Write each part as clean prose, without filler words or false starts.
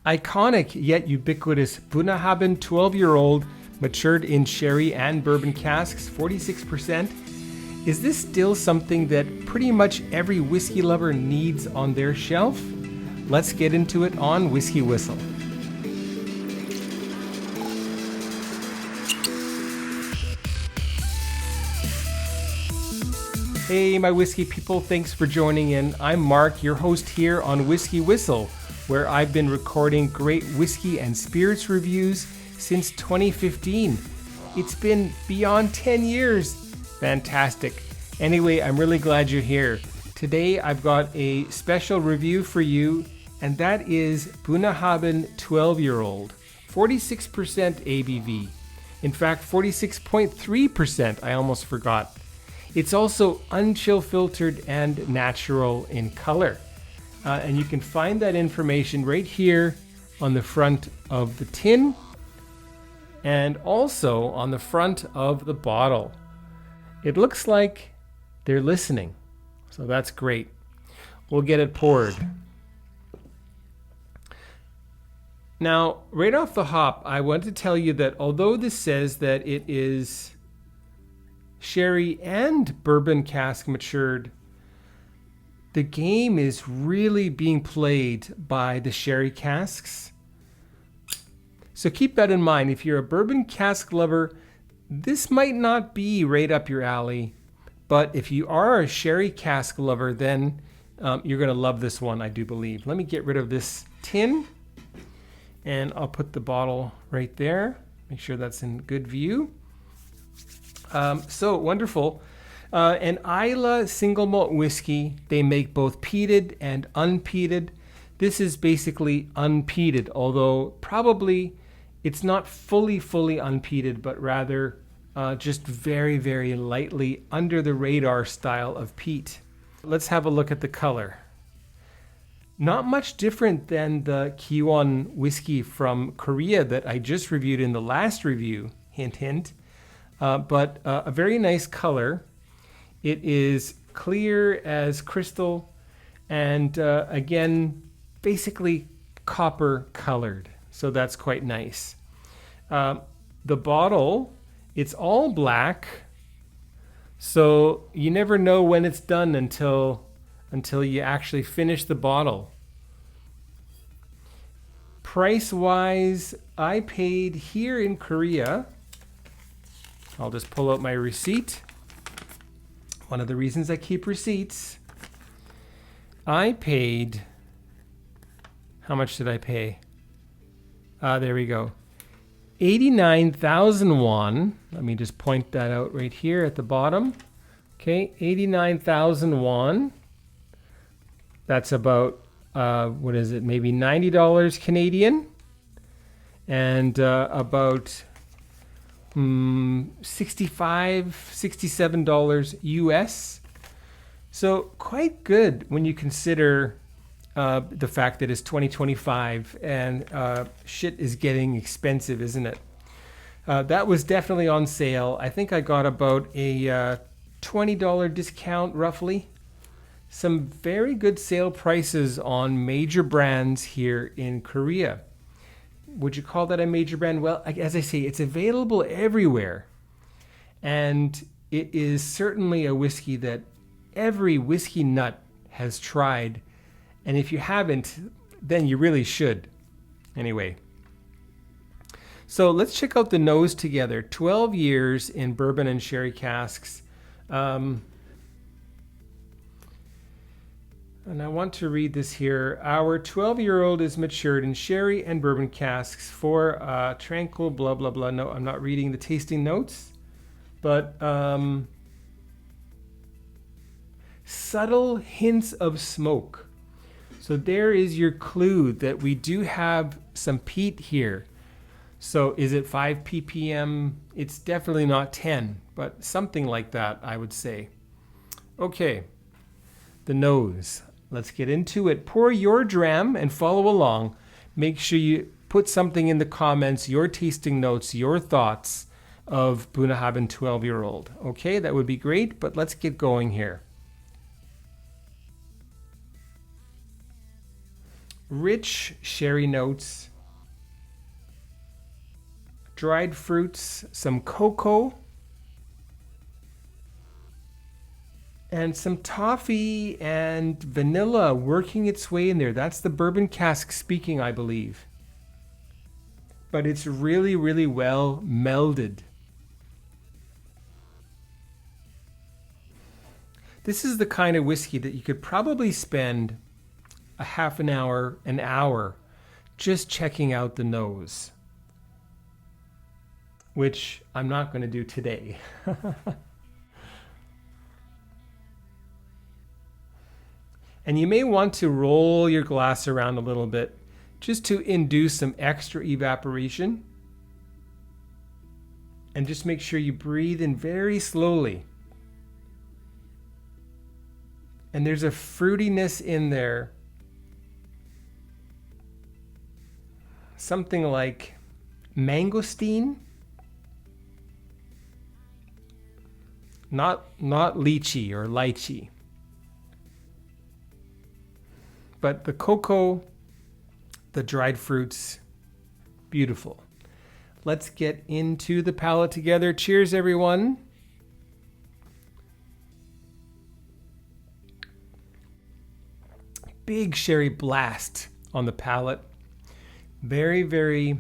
Iconic yet ubiquitous Bunnahabhain 12-year-old, matured in sherry and bourbon casks, 46%. Is this still something that pretty much every whiskey lover needs on their shelf? Let's get into it on Whisky Whistle. Hey, my whiskey people, thanks for joining in. I'm Mark, your host here on Whisky Whistle, where I've been recording great whiskey and spirits reviews since 2015. It's been beyond 10 years. Fantastic. Anyway, I'm really glad you're here. Today I've got a special review for you, and that is Bunnahabhain 12-year-old, 46% ABV. In fact, 46.3%, I almost forgot. It's also unchill-filtered and natural in color. And you can find that information right here on the front of the tin and also on the front of the bottle. It looks like they're listening, so that's great. We'll get it poured. Now, right off the hop, I want to tell you that although this says that it is sherry and bourbon cask matured, the game is really being played by the sherry casks. So keep that in mind. If you're a bourbon cask lover, this might not be right up your alley. But if you are a sherry cask lover, then you're going to love this one, I do believe. Let me get rid of this tin, and I'll put the bottle right there. Make sure that's in good view. So wonderful. An Islay single malt whiskey. They make both peated and unpeated. This is basically unpeated, although probably it's not fully unpeated, but rather just very, very lightly under the radar style of peat. Let's have a look at the color. Not much different than the Kiwon whiskey from Korea that I just reviewed in the last review, hint, hint. But a very nice color. It is clear as crystal and again, basically copper colored. So that's quite nice. The bottle, it's all black. So you never know when it's done until you actually finish the bottle. Price-wise, I paid here in Korea, I'll just pull out my receipt. One of the reasons I keep receipts. I paid, how much did I pay? There we go. 89,000 won. Let me just point that out right here at the bottom. Okay, 89,000 won. That's about, what is it, maybe $90 Canadian. And about $65, $67 US. So quite good when you consider the fact that it's 2025 and shit is getting expensive, isn't it? That was definitely on sale. I think I got about a $20 discount roughly. Some very good sale prices on major brands here in Korea. Would you call that a major brand? Well, as I say, it's available everywhere. And it is certainly a whiskey that every whiskey nut has tried. And if you haven't, then you really should. Anyway. So let's check out the nose together. 12 years in bourbon and sherry casks. And I want to read this here. Our 12-year-old is matured in sherry and bourbon casks for tranquil, blah, blah, blah. No, I'm not reading the tasting notes. But subtle hints of smoke. So there is your clue that we do have some peat here. So is it 5 ppm? It's definitely not 10, but something like that, I would say. Okay, the nose. Let's get into it. Pour your dram and follow along. Make sure you put something in the comments, your tasting notes, your thoughts of Bunnahabhain 12-year-old. Okay, that would be great, but let's get going here. rich sherry notes, dried fruits, some cocoa, and some toffee and vanilla working its way in there. That's the bourbon cask speaking, I believe. But it's really, really well melded. This is the kind of whiskey that you could probably spend a half an hour just checking out the nose, which I'm not going to do today. And you may want to roll your glass around a little bit just to induce some extra evaporation. And just make sure you breathe in very slowly. And there's a fruitiness in there. Something like mangosteen. Not lychee or lychee. But the cocoa, the dried fruits, beautiful. Let's get into the palate together. Cheers, everyone. Big sherry blast on the palate. Very, very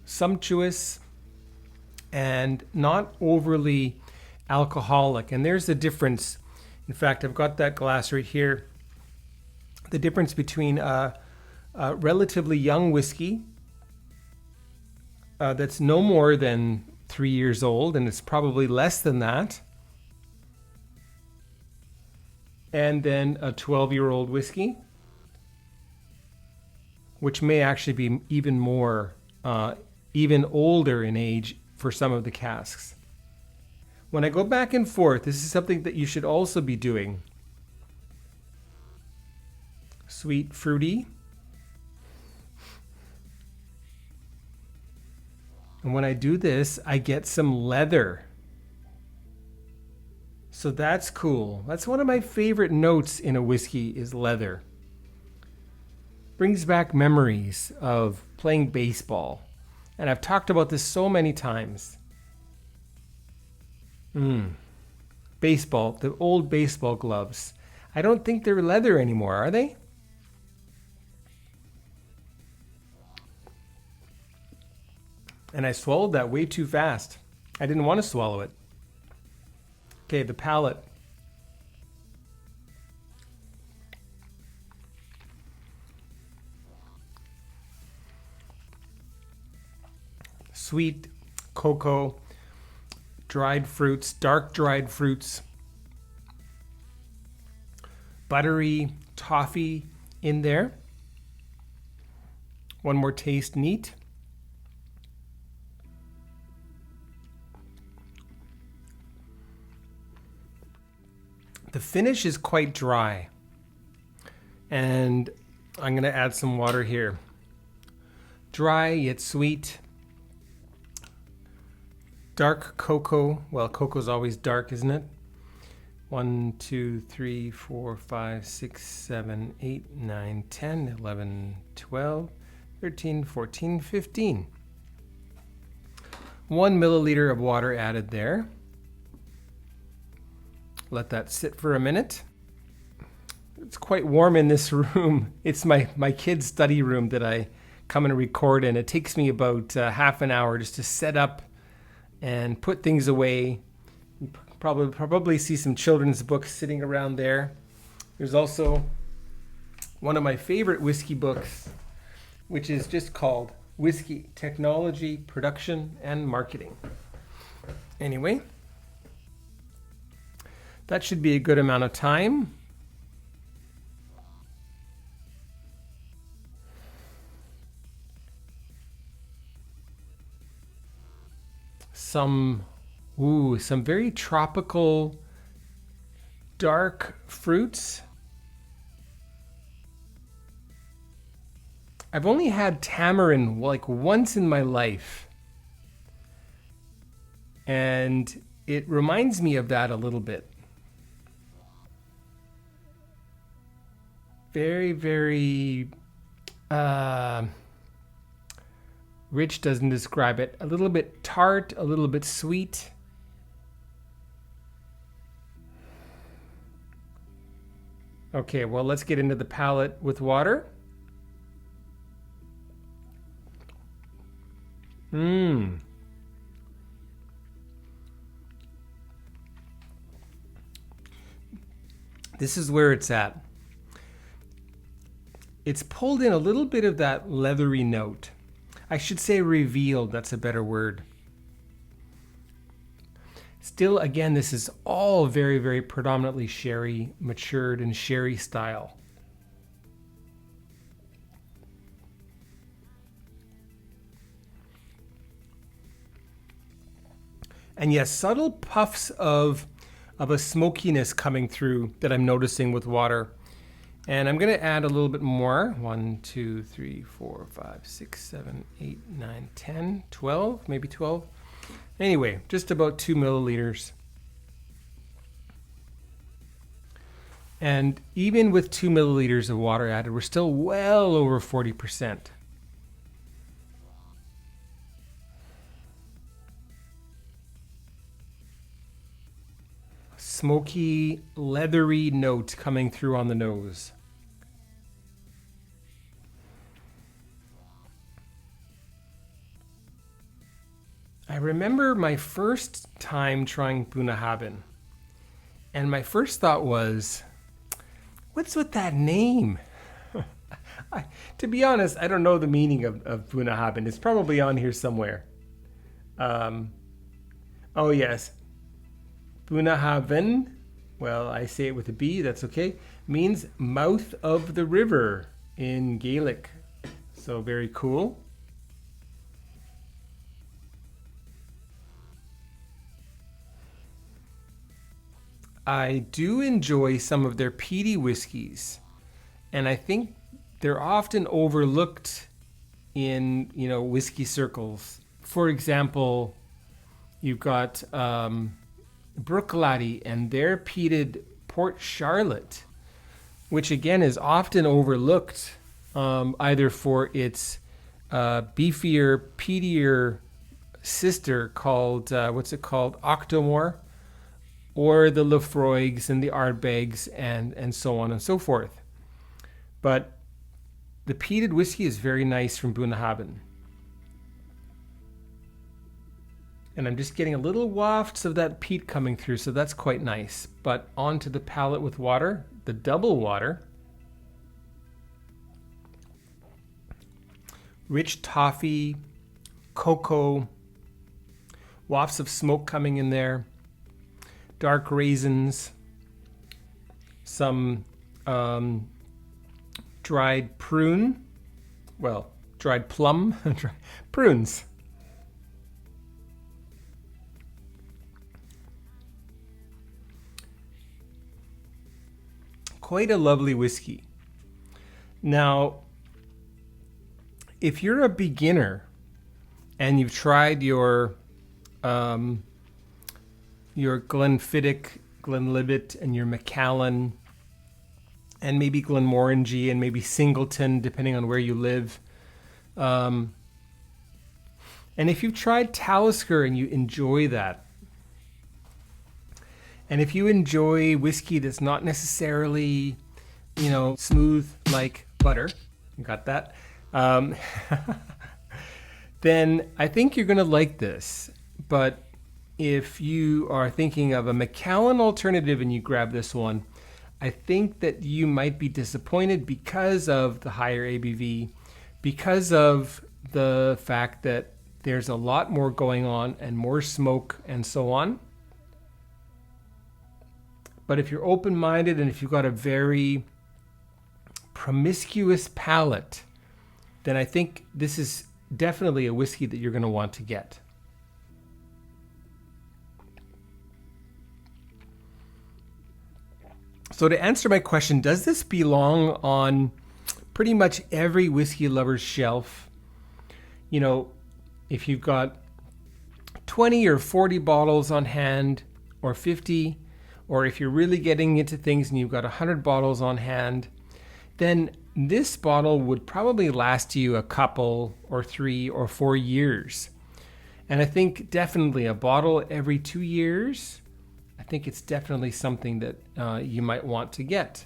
sumptuous and not overly alcoholic. And there's the difference. In fact, I've got that glass right here. The difference between a relatively young whiskey that's no more than 3 years old, and it's probably less than that, and then a 12-year-old whiskey, which may actually be even more, even older in age for some of the casks. When I go back and forth, this is something that you should also be doing. Sweet, fruity. And when I do this, I get some leather. So that's cool. That's one of my favorite notes in a whiskey is leather. Brings back memories of playing baseball. And I've talked about this so many times. Baseball, the old baseball gloves. I don't think they're leather anymore, are they? And I swallowed that way too fast. I didn't want to swallow it. Okay, the palate. Sweet cocoa, dried fruits, dark dried fruits, buttery toffee in there. One more taste, neat. The finish is quite dry, and I'm going to add some water here. Dry yet sweet. Dark cocoa. Well, cocoa's always dark, isn't it? 1, 2, 3, 4, 5, 6, 7, 8, 9, 10, 11, 12, 13, 14, 15. 1 milliliter of water added there. Let that sit for a minute. It's quite warm in this room. It's my kids' study room that I come and record in. It takes me about half an hour just to set up and put things away. You probably see some children's books sitting around there. There's also one of my favorite whiskey books, which is just called Whiskey Technology, Production, and Marketing. Anyway, that should be a good amount of time. Some very tropical dark fruits. I've only had tamarind like once in my life. And it reminds me of that a little bit. Very, very Uh, Rich doesn't describe it. A little bit tart, a little bit sweet. Okay, well, let's get into the palate with water. This is where it's at. It's pulled in a little bit of that leathery note. I should say revealed, that's a better word. Still, again, this is all very, very predominantly sherry, matured in sherry style. And yes, subtle puffs of a smokiness coming through that I'm noticing with water. And I'm going to add a little bit more. 1, 2, 3, 4, 5, 6, 7, 8, 9, 10, 12, maybe 12. Anyway, just about 2 milliliters. And even with 2 milliliters of water added, we're still well over 40%. Smoky, leathery note coming through on the nose. I remember my first time trying Bunnahabhain, and my first thought was, what's with that name? To be honest, I don't know the meaning of Bunnahabhain. It's probably on here somewhere. Oh yes, Bunnahabhain, well, I say it with a B, that's okay, means mouth of the river in Gaelic. So very cool. I do enjoy some of their peaty whiskeys, and I think they're often overlooked in, whiskey circles. For example, you've got Bruichladdich and their peated Port Charlotte, which again is often overlooked either for its beefier, peatier sister called, Octomore, or the Lefroigs and the Ardbegs and so on and so forth. But the peated whiskey is very nice from Bunnahabhain. And I'm just getting a little wafts of that peat coming through, so that's quite nice. But onto the palate with water, the double water. Rich toffee, cocoa, wafts of smoke coming in there, dark raisins, some dried prune, dried plum, prunes. Quite a lovely whiskey. Now, if you're a beginner and you've tried your Glenfiddich, Glenlivet, and your Macallan, and maybe Glenmorangie, and maybe Singleton, depending on where you live. And if you've tried Talisker and you enjoy that, and if you enjoy whiskey that's not necessarily, smooth like butter, you got that, then I think you're going to like this. But if you are thinking of a Macallan alternative and you grab this one, I think that you might be disappointed because of the higher ABV, because of the fact that there's a lot more going on and more smoke and so on. But if you're open-minded and if you've got a very promiscuous palate, then I think this is definitely a whiskey that you're going to want to get. So to answer my question, does this belong on pretty much every whiskey lover's shelf? If you've got 20 or 40 bottles on hand, or 50, or if you're really getting into things and you've got 100 bottles on hand, then this bottle would probably last you a couple or 3 or 4 years. And I think definitely a bottle every 2 years, I think it's definitely something that you might want to get.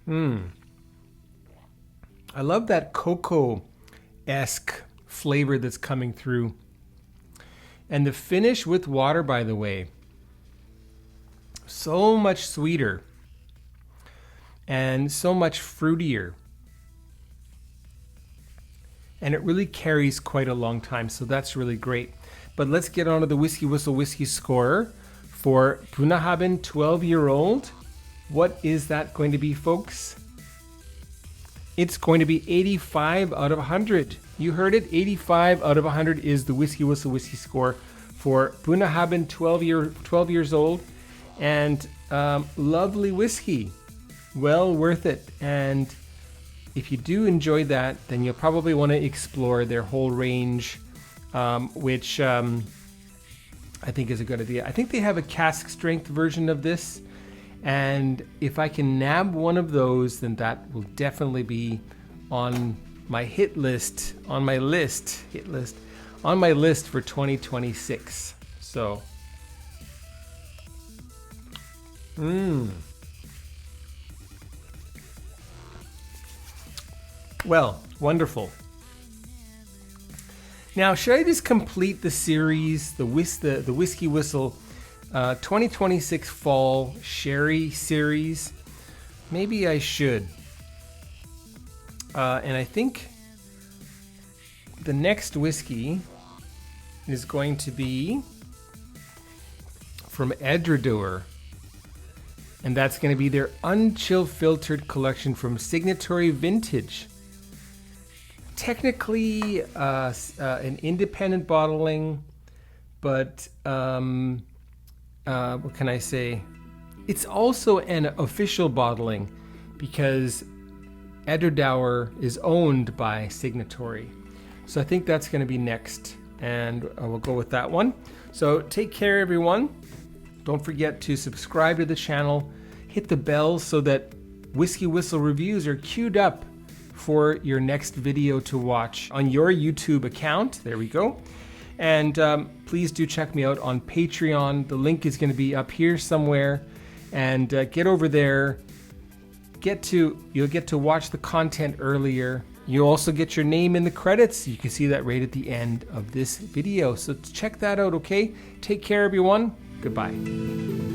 I love that cocoa-esque flavor that's coming through. And the finish with water, by the way, so much sweeter and so much fruitier. And it really carries quite a long time, so that's really great. But let's get on to the Whisky Whistle Whiskey Scorer for Bunnahabhain 12-year-old. What is that going to be, folks? It's going to be 85 out of 100. You heard it, 85 out of 100 is the Whisky Whistle Whiskey Score for Bunnahabhain 12 years old. And lovely whiskey, well worth it. And if you do enjoy that, then you'll probably want to explore their whole range, which I think is a good idea. I think they have a cask strength version of this. And if I can nab one of those, then that will definitely be on my list for 2026. So, well, wonderful. Now, should I just complete the series, the Whisky Whistle 2026 Fall Sherry Series? Maybe I should. And I think the next whiskey is going to be from Edradour. And that's going to be their Unchillfiltered collection from Signatory Vintage. Technically an independent bottling, but what can I say? It's also an official bottling because Edradour is owned by Signatory. So I think that's going to be next, and we'll go with that one. So take care, everyone. Don't forget to subscribe to the channel, hit the bell so that Whisky Whistle reviews are queued up for your next video to watch on your YouTube account. There we go. And please do check me out on Patreon. The link is going to be up here somewhere. And get over there. You'll get to watch the content earlier. You'll also get your name in the credits. You can see that right at the end of this video. So check that out, okay? Take care, everyone. Goodbye.